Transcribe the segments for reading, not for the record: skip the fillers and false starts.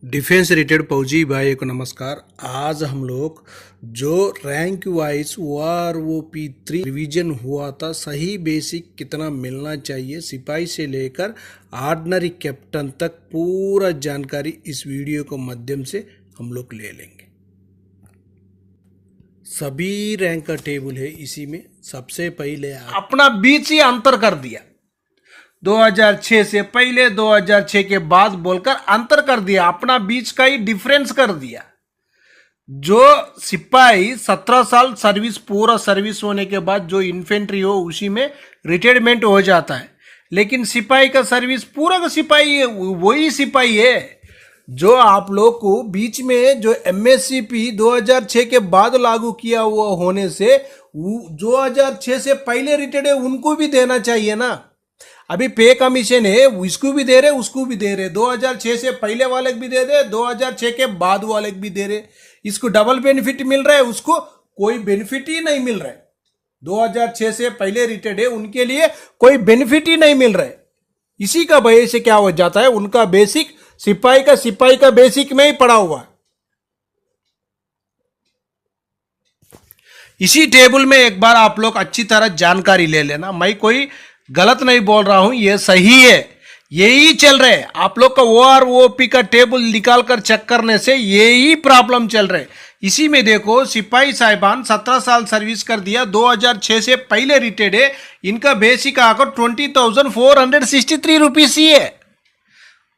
Defence related फौजी भाई को नमस्कार। आज हम लोग जो रैंक वाइज OROP3 रिवीजन हुआ था, सही बेसिक कितना मिलना चाहिए सिपाही से लेकर ऑर्डिनरी कैप्टन तक, पूरा जानकारी इस वीडियो के माध्यम से हम लोग ले लेंगे। सभी रैंक का टेबल है इसी में। सबसे पहले अपना बीच ही अंतर कर दिया, 2006 से पहले 2006 के बाद बोलकर अंतर कर दिया, अपना बीच का ही डिफरेंस कर दिया। जो सिपाही 17 साल सर्विस, पूरा सर्विस होने के बाद जो इन्फेंट्री हो उसी में रिटायरमेंट हो जाता है, लेकिन सिपाही का सर्विस पूरा का सिपाही है, वही सिपाही है। जो आप लोग को बीच में जो MSCP 2006 के बाद लागू किया हुआ होने से 2006 से पहले रिटायर्ड है उनको भी देना चाहिए ना। अभी पे कमीशन है, इसको भी दे रहे, उसको भी दे रहे, 2006 से पहले वाले भी दे रहे, 2006 के बाद वाले भी दे रहे। इसको डबल बेनिफिट मिल रहा है, उसको कोई बेनिफिट ही नहीं मिल रहा है। 2006 से पहले रिटायर्ड है उनके लिए कोई बेनिफिट ही नहीं मिल रहा है। इसी का वजह से क्या हो जाता है, उनका बेसिक सिपाही का बेसिक में ही पड़ा हुआ। इसी टेबल में एक बार आप लोग अच्छी तरह जानकारी ले लेना। मैं कोई गलत नहीं बोल रहा हूं, ये सही है, यही चल रहा है। आप लोग का OROP का टेबल निकाल कर चेक करने से यही प्रॉब्लम चल रहा है। इसी में देखो, सिपाही साहिबान 17 साल सर्विस कर दिया, 2006 से पहले रिटायर्ड है, इनका बेसिक आकर 20,463 रुपीज ही है,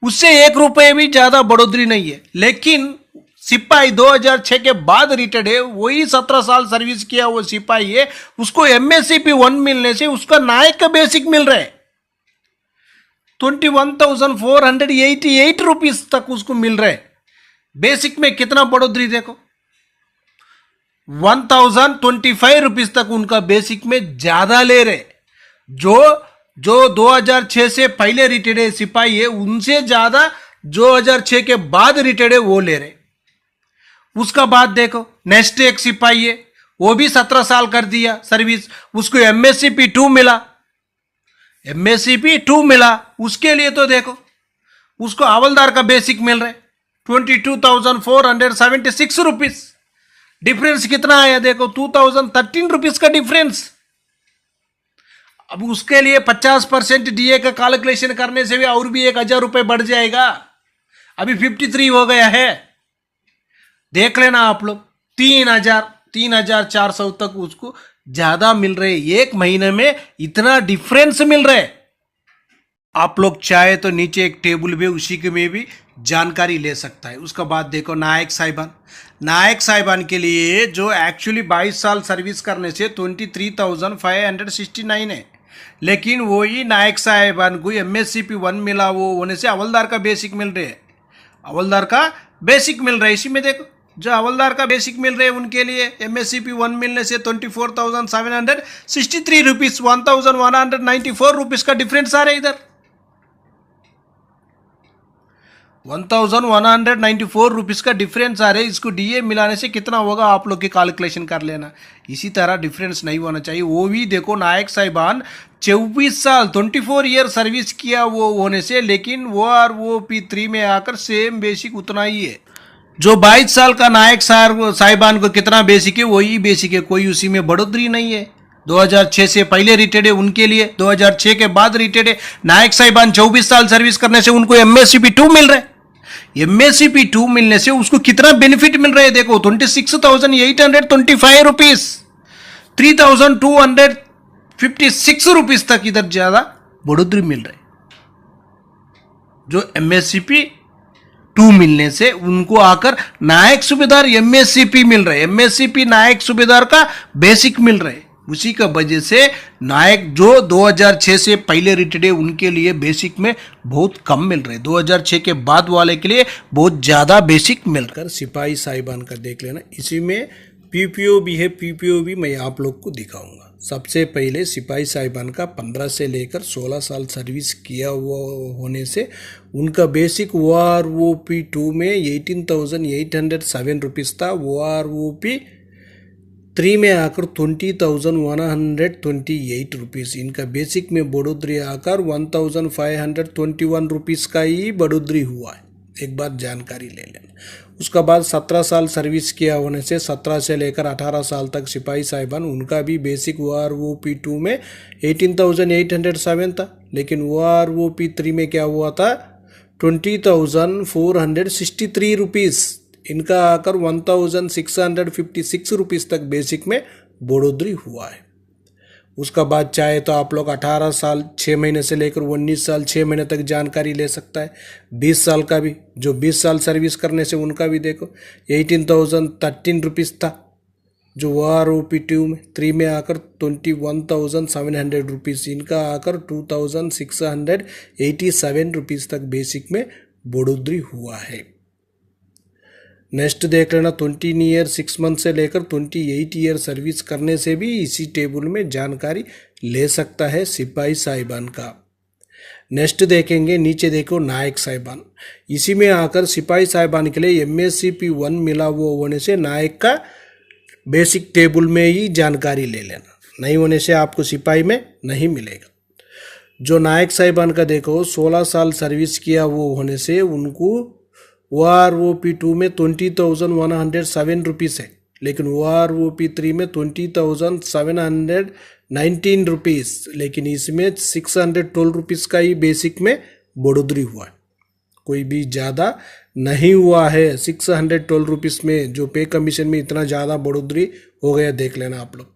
उससे 1 रुपये भी ज्यादा बढ़ोतरी नहीं है। लेकिन सिपाही 2006 के बाद रिटायर्ड है, वही 17 साल सर्विस किया वो सिपाही है, उसको MSCP 1 मिलने से उसका नायक का बेसिक मिल रहा है 21,488 रुपीज तक उसको मिल रहा है। बेसिक में कितना बढ़ोतरी देखो, 1,025 रुपीज तक उनका बेसिक में ज्यादा ले रहे। जो 2006 से पहले रिटायर्ड सिपाही है उनसे ज्यादा 2006 के बाद रिटायर्ड है वो ले रहे। उसका बाद देखो, नेक्स्ट एक सिपाही है, वो भी 17 साल कर दिया सर्विस, उसको MSCP 2 मिला, MSCP 2 मिला, उसके लिए तो देखो उसको हवलदार का बेसिक मिल रहा है 22,476 रुपीज। डिफरेंस कितना आया देखो, 2,013 रुपीज का डिफरेंस। अब उसके लिए 50% DA का कैलकुलेशन करने से भी और भी 1,000 रुपये बढ़ जाएगा, अभी 53 हो गया है। देख लेना आप लोग, 3,400 तक उसको ज्यादा मिल रहे, एक महीने में इतना डिफरेंस मिल रहा है। आप लोग चाहे तो नीचे एक टेबल भी उसी के में भी जानकारी ले सकता है। उसका बाद देखो, नायक साहिबान के लिए जो एक्चुअली 22 साल सर्विस करने से 23,569 है, लेकिन वही नायक साहिबान को MSCP 1 मिला, वो होने से हवलदार का बेसिक मिल रहे है, हवलदार का बेसिक मिल रहा है। इसी में देखो, जो हवलदार का बेसिक मिल रहे हैं उनके लिए MSCP 1 मिलने से 24,763 रुपीज, 1,194 रुपीज का डिफरेंस आ रहा है। इधर 1,194 रुपीज का डिफरेंस आ रहा है। इसको DA मिलाने से कितना होगा आप लोग की कैलकुलेशन कर लेना। इसी तरह डिफरेंस नहीं होना चाहिए। वो भी देखो, नायक साहिबान 24 साल 24 ईयर सर्विस किया वो होने से, लेकिन OROP3 में आकर सेम बेसिक उतना ही है। जो 22 साल का नायक साहिबान को कितना बेसिक है वही बेसिक है, कोई उसी में बढ़ोतरी नहीं है। 2006 से पहले रिटायर्ड है उनके लिए, 2006 के बाद रिटायर्ड है नायक साहिबान 24 साल सर्विस करने से उनको MSCP 2 मिल रहा है। MSCP 2 मिलने से उसको कितना बेनिफिट मिल रहा है देखो, 26,825 रुपीज, 3,256 रुपीज तक इधर ज्यादा बढ़ोतरी मिल रहा है। जो MSCP 2 मिलने से उनको आकर नायक सूबेदार MSCP मिल रहा है, MSCP नायक सूबेदार का बेसिक मिल रहा है। उसी का वजह से नायक जो 2006 से पहले रिटायर्ड है उनके लिए बेसिक में बहुत कम मिल रहे, 2006 के बाद वाले के लिए बहुत ज्यादा बेसिक मिलकर। सिपाही साहिबान का देख लेना, इसी में PPO भी है, PPO भी मैं आप लोग को दिखाऊंगा। सबसे पहले सिपाही साहिबान का 15 से लेकर 16 साल सर्विस किया हुआ होने से उनका बेसिक OROP2 में 18,807 रुपीज़ था, OROP3 में आकर 20,128 रुपीज़। इनका बेसिक में बढ़ोतरी आकर 1,521 रुपीज़ का ही बढ़ोतरी हुआ है। एक बार जानकारी ले लेना। उसका बाद 17 साल सर्विस किया होने से 17 से लेकर 18 साल तक सिपाही साहिबान, उनका भी बेसिक OROP2 में 18,807 था, लेकिन OROP3 में क्या हुआ था 20,463 रुपीज़, इनका आकर 1,656 रुपीज़ तक बेसिक में बढ़ोतरी हुआ है। उसका बाद चाहे तो आप लोग 18 साल 6 महीने से लेकर 19 साल 6 महीने तक जानकारी ले सकता है। 20 साल का भी, जो 20 साल सर्विस करने से उनका भी देखो 18,013 रुपीज़ था, जो OROP2 में 3 में आकर 21,700 रुपीज़, इनका आकर 2,687 रुपीज़ तक बेसिक में बढ़ोतरी हुआ है। नेक्स्ट देख लेना, 20 ईयर 6 मंथ से लेकर 28 ईयर सर्विस करने से भी इसी टेबल में जानकारी ले सकता है सिपाही साहिबान का। नेक्स्ट देखेंगे, नीचे देखो नायक साहिबान, इसी में आकर सिपाही साहिबान के लिए MSCP1 मिला हुआ होने से नायक का बेसिक टेबल में ही जानकारी ले लेना, नहीं होने से आपको सिपाही में नहीं मिलेगा। जो नायक साहिबान का देखो 16 साल सर्विस किया वो होने से उनको OROP2 में 20,107 रुपीज़ है, लेकिन OROP3 में 20,719 रुपीज़, लेकिन इसमें 612 रुपीज़ का ही बेसिक में बढ़ोतरी हुआ है, कोई भी ज़्यादा नहीं हुआ है। 612 रुपीज़ में जो पे कमीशन में इतना ज़्यादा बढ़ोतरी हो गया, देख लेना आप लोग।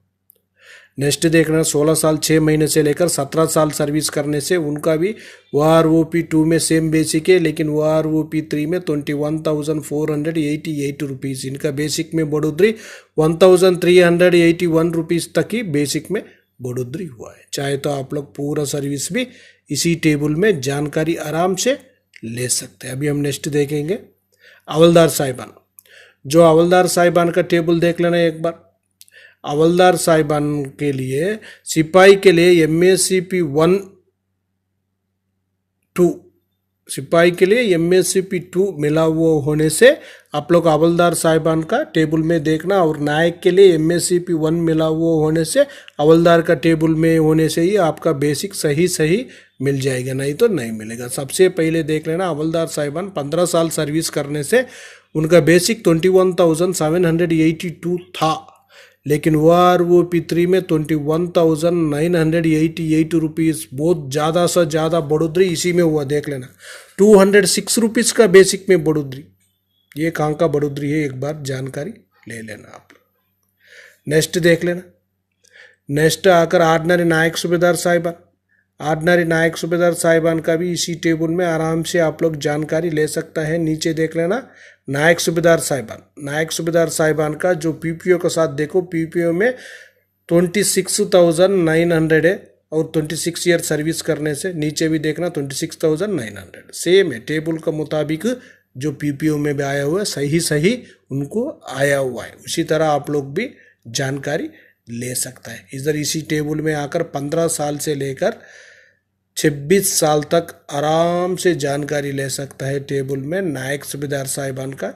नेक्स्ट देखना, 16 साल 6 महीने से लेकर 17 साल सर्विस करने से उनका भी OROP2 में सेम बेसिक है, लेकिन OROP3 में 21,488 रुपीज़, इनका बेसिक में बढ़ोतरी 1,381 रुपीज़ तक ही बेसिक में बढ़ोतरी हुआ है। चाहे तो आप लोग पूरा सर्विस भी इसी टेबल में जानकारी आराम से ले सकते हैं। अभी हम नेक्स्ट देखेंगे हवलदार साहिबान। जो हवलदार साहिबान का टेबल देख लेना एक बार। हवलदार साहिबान के लिए, सिपाही के लिए MSCP1-2, सिपाही के लिए MSCP2 मिला हुआ होने से आप लोग हवलदार साहिबान का टेबल में देखना, और नायक के लिए MSCP1 मिला हुआ होने से हवलदार का टेबल में होने से ही आपका बेसिक सही मिल जाएगा, नहीं तो नहीं मिलेगा। सबसे पहले देख लेना, हवलदार साहिबान 15 साल सर्विस करने से उनका बेसिक 21,782 था, लेकिन OROP3 में 21,988 रुपीज़, बहुत ज़्यादा से ज़्यादा बढ़ोतरी इसी में हुआ, देख लेना 206 रुपीज़ का बेसिक में बढ़ोतरी। ये कहाँ का बढ़ोतरी है, एक बार जानकारी ले लेना आप। नेक्स्ट देख लेना, नेक्स्ट आकर ऑर्डिनरी नायक सूबेदार साहिबान। ऑर्डिनरी नायक सूबेदार साहिबान का भी इसी टेबल में आराम से आप लोग जानकारी ले सकता है। नीचे देख लेना नायक सूबेदार साहिबान। नायक सूबेदार साहिबान का जो PPO का साथ देखो, PPO में 26,900 है, और 26 ईयर सर्विस करने से नीचे भी देखना 26,900 सेम है, टेबल का मुताबिक जो PPO में भी आया हुआ है सही उनको आया हुआ है। उसी तरह आप लोग भी जानकारी ले सकता है। इधर इसी टेबल में आकर 15 साल से लेकर 26 साल तक आराम से जानकारी ले सकता है टेबल में नायक सूबेदार साहिबान का।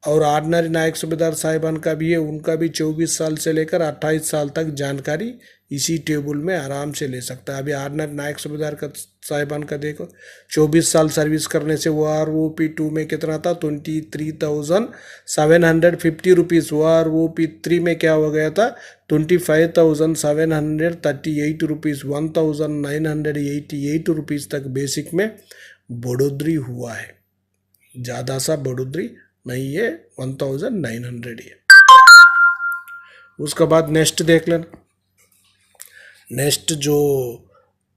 और ऑर्डिनरी नायक सूबेदार साहिबान का भी है, उनका भी 24 साल से लेकर 28 साल तक जानकारी इसी टेबल में आराम से ले सकता है। अभी ऑर्डिनरी नायक सूबेदार का साहिबान का देखो, 24 साल सर्विस करने से OROP2 में कितना था 23,750 रुपीज़, OROP3 में क्या हो गया था 25,738 रुपीज़, 1,988 रुपीज़ तक बेसिक में बढ़ोतरी हुआ है। ज़्यादा सा बढ़ोतरी नहीं है, 1,900 है। उसके बाद नेक्स्ट देख लेना, नेक्स्ट जो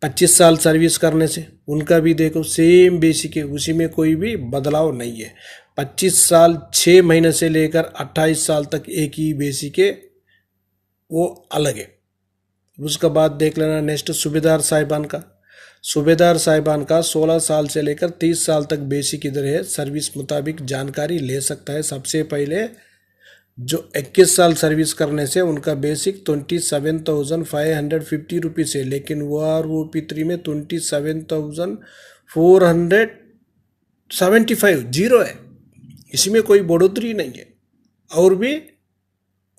25 साल सर्विस करने से उनका भी देखो सेम बेसिक है, उसी में कोई भी बदलाव नहीं है। 25 साल 6 महीने से लेकर 28 साल तक एक ही बेसिक है, वो अलग है। उसके बाद देख लेना नेक्स्ट सूबेदार साहिबान का। सूबेदार साहिबान का 16 साल से लेकर 30 साल तक बेसिक इधर है, सर्विस मुताबिक जानकारी ले सकता है। सबसे पहले जो 21 साल सर्विस करने से उनका बेसिक 27,550 रुपीज़ है, लेकिन OROP3 में 27,475 जीरो है, इसमें कोई बढ़ोतरी नहीं है, और भी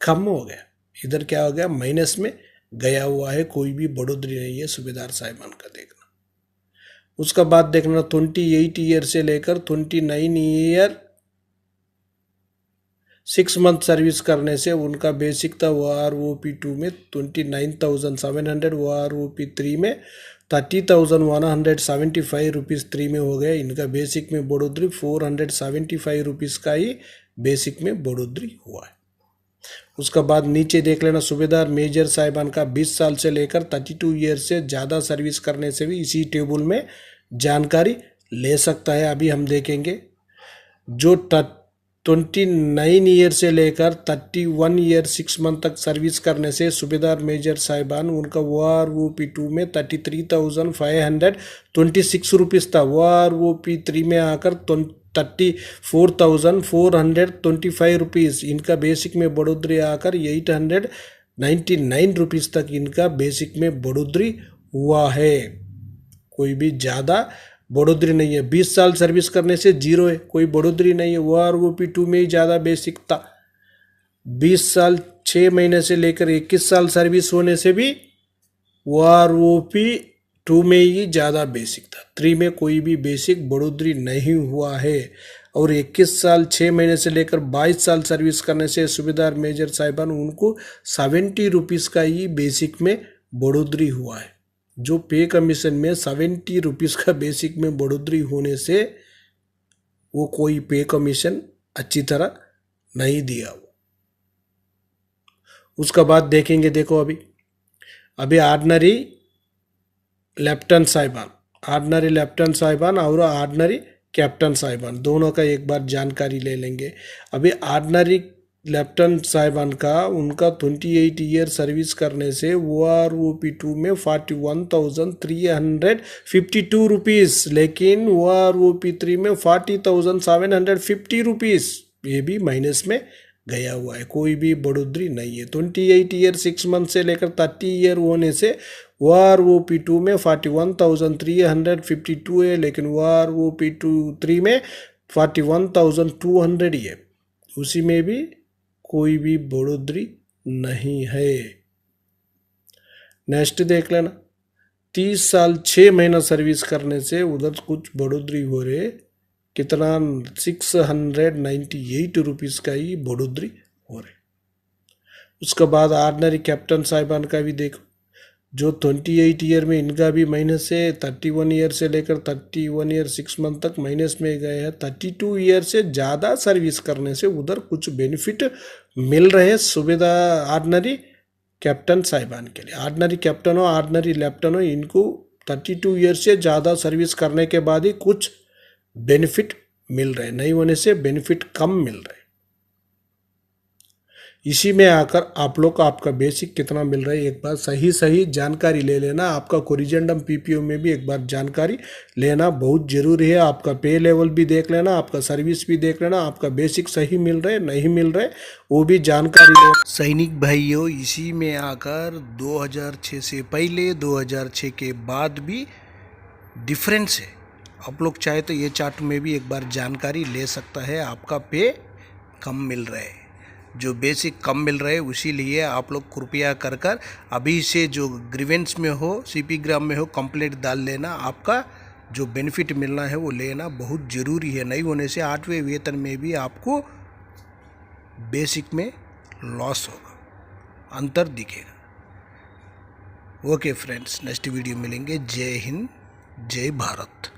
कम हो गया। इधर क्या हो गया, माइनस में गया हुआ है, कोई भी बढ़ोतरी नहीं है सूबेदार साहिबान का देखना। उसका बाद देखना 28 ईयर से लेकर 29 ईयर 6 मंथ सर्विस करने से उनका बेसिक था OROP2 में 29,700, OROP3 में 30,175 रुपीज़ 3 में हो गया। इनका बेसिक में बढ़ोतरी 475 रुपीज़ का ही बेसिक में बढ़ोतरी हुआ है। उसका बाद नीचे देख लेना सूबेदार मेजर साहिबान का 20 साल से लेकर 32 ईयर से ज़्यादा सर्विस करने से भी इसी टेबल में जानकारी ले सकता है। अभी हम देखेंगे जो 29 ईयर से लेकर 31 ईयर 6 मंथ तक सर्विस करने से सूबेदार मेजर साहिबान उनका OROP2 में 33,526 रुपीज़ था। OROP3 में आकर 34,425 रुपीज़। इनका बेसिक में बढ़ोतरी आकर 899 रुपीज़ तक इनका बेसिक में बढ़ोतरी हुआ है। कोई भी ज़्यादा बढ़ोतरी नहीं है। 20 साल सर्विस करने से जीरो है, कोई बढ़ोतरी नहीं है। OROP2 में ही ज़्यादा बेसिक था। 20 साल 6 महीने से लेकर 21 साल सर्विस होने से भी OROP2 में ही ज़्यादा बेसिक था। 3 में कोई भी बेसिक बढ़ोतरी नहीं हुआ है। और 21 साल 6 महीने से लेकर 22 साल सर्विस करने से सूबेदार मेजर साहिबान उनको 70 रुपीज़ का ही बेसिक में बढ़ोतरी हुआ है। जो पे कमीशन में 70 रुपीज़ का बेसिक में बढ़ोतरी होने से वो कोई पे कमीशन अच्छी तरह नहीं दिया वो। उसका बाद देखेंगे, देखो अभी ऑर्डिनरी लेफ्टिनेंट साहिबान और ऑर्डिनरी कैप्टन साहिबान दोनों का एक बार जानकारी ले लेंगे। अभी ऑर्डिनरी लेफ्टिनेंट साहिबान का उनका 28 ईयर सर्विस करने से OROP2 में 41,352 रुपीज़, लेकिन OROP3 में 40,750 रुपीज़। ये भी माइनस में गया हुआ है, कोई भी बढ़ोतरी नहीं है। 28 ईयर 6 मंथ से लेकर 30 ईयर होने से OROP2 में 41,352 है, लेकिन OROP3 में 41,200 ही है। उसी में भी कोई भी बढ़ोतरी नहीं है। नेक्स्ट देख लेना 30 साल 6 महीना सर्विस करने से उधर कुछ बढ़ोतरी हो रही, कितना 698 रुपीज़ का ही बढ़ोतरी हो रही। उसके बाद ऑर्डिनरी कैप्टन साहिबान का भी देखो, जो 28 ईयर में इनका भी माइनस है। 31 ईयर से लेकर 31 ईयर 6 मंथ तक माइनस में गए हैं। 32 ईयर से ज़्यादा सर्विस करने से उधर कुछ बेनिफिट मिल रहे हैं सूबेदार ऑर्डिनरी कैप्टन साहिबान के लिए। ऑर्डिनरी कैप्टन हो ऑर्डिनरी लेफ्टिनेंट हो, इनको 32 ईयर से ज़्यादा सर्विस करने के बाद ही कुछ बेनिफिट मिल रहे, नहीं होने से बेनिफिट कम मिल रहे। इसी में आकर आप लोग का आपका बेसिक कितना मिल रहा है एक बार सही जानकारी ले लेना। आपका कोरिजेंडम PPO में भी एक बार जानकारी लेना बहुत ज़रूरी है। आपका पे लेवल भी देख लेना, आपका सर्विस भी देख लेना, आपका बेसिक सही मिल रहा है नहीं मिल रहा है वो भी जानकारी लेना। सैनिक भाइयों, इसी में आकर 2006 से पहले 2006 के बाद भी डिफरेंस है। आप लोग चाहे तो ये चार्ट में भी एक बार जानकारी ले सकता है। आपका पे कम मिल रहा है, जो बेसिक कम मिल रहा है, उसी लिए आप लोग कृपया कर अभी से जो ग्रीवेंस में हो CP ग्राम में हो कंप्लेंट डाल लेना। आपका जो बेनिफिट मिलना है वो लेना बहुत ज़रूरी है। नहीं होने से 8वें वेतन में भी आपको बेसिक में लॉस होगा, अंतर दिखेगा। ओके फ्रेंड्स, नेक्स्ट वीडियो मिलेंगे। जय हिंद, जय भारत।